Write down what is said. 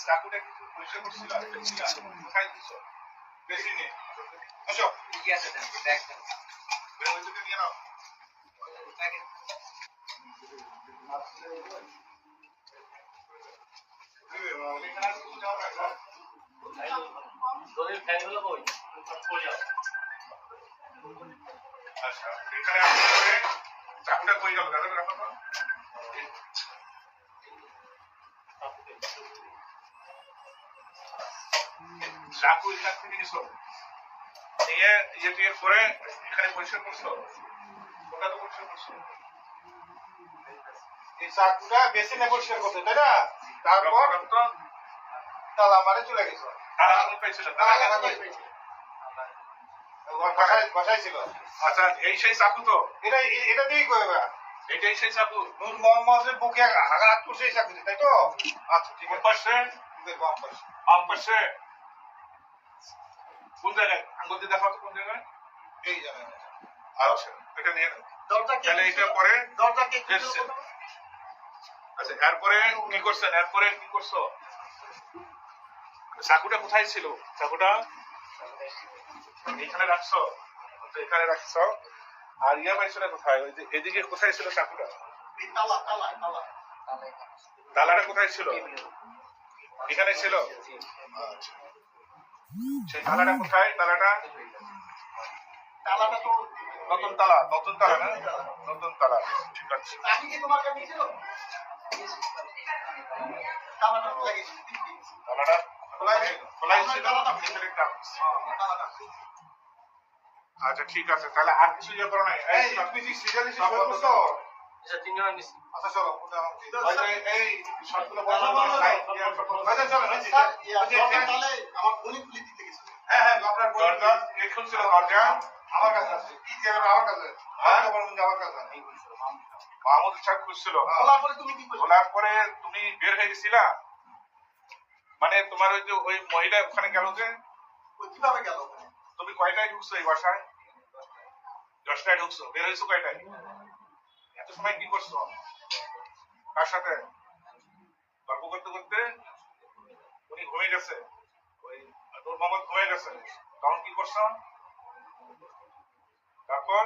চাকুটা কিন্তু পরিষ্কার করছিল কোথায় দিছ বেশি নেই আসো কি আছে দেখ বেরোইতে দিয়ে নাও দলিল ফ্যানগুলো কই কই যাও আচ্ছা এখানে আসলে চাকুটা কই গেল দাদা রাখো তো চাকু এখান থেকে নিছো নিয়ে ইয়ে করে এখানে পরিষ্কার করছো ওটা তো পরিষ্কার করছো এই চাকুটা বেসিনে পরিষ্কার করতে তাই না তারপর তালা মারে চলে গেছো তালা কোন পাইছিল তালা পাইছিল বসাইছিল আচ্ছা এই সেই চাকু তো এটা দিয়েই কইবা এটাই সেই চাকু নূর মোহাম্মদের বুকে আঘাত করছে এই চাকু তাই তো আচ্ছা ঠিক আছে পাশে বাম পাশে কোন জায়গায় আঙ্গুল দিয়ে দেখাও তো কোন জায়গায় এই জায়গায় আচ্ছা এটা নিয়ে নাও তাহলে এটা পরে দরজাকে আচ্ছা এরপরে কি করছেন এরপরে কি করছো চাকুটা কোথায় ছিল চাকুটা এখানে রাখছো এখানে রাখছো আর ইয়া পাইছিল কোথায় ওই যে এদিকে কোথায় ছিল চাকুটা তালাটা কোথায় ছিল এখানে ছিল সেই তালাটা কোথায় তালাটা তো নতুন তালা না নতুন তালা ঠিক আছে আমি কি তোমার কাছে ছিল তালাটা খোলাই ছিল আচ্ছা ঠিক আছে তাহলে আর কিছু ইয়ে করো নাই তুমি কি সিরিয়ালি সব করছো আচ্ছা তিনজন নিছি আচ্ছা চলো এই সবগুলো বলা আচ্ছা চলো তাহলে আমার গলি খুলে দিতে গেছে হ্যাঁ আপনার দরজা এখন ছিল দরজা আমার কাছে আছে কি জায়গা আমার কাছে আমার কাছে মাহমুদ ইচ্ছা খুঁজছিল খোলার পরে তুমি কি করলে খোলার পরে তুমি বের হয়ে গেছিলা মানে তোমার ওই যে ওই মহিলা ওখানে গেল যে কিভাবে গেল তুমি কয়টায় ঢুকছো এই বাসায় 10টায় ঢুকছো বের হয়েছো কয়টায় এত সময় কি করছো কার সাথে গল্প করতে করতে উনি ঘুমিয়ে গেছে ওই নূর মোহাম্মদ ঘুমিয়ে গেছে তখন কি করছো তারপর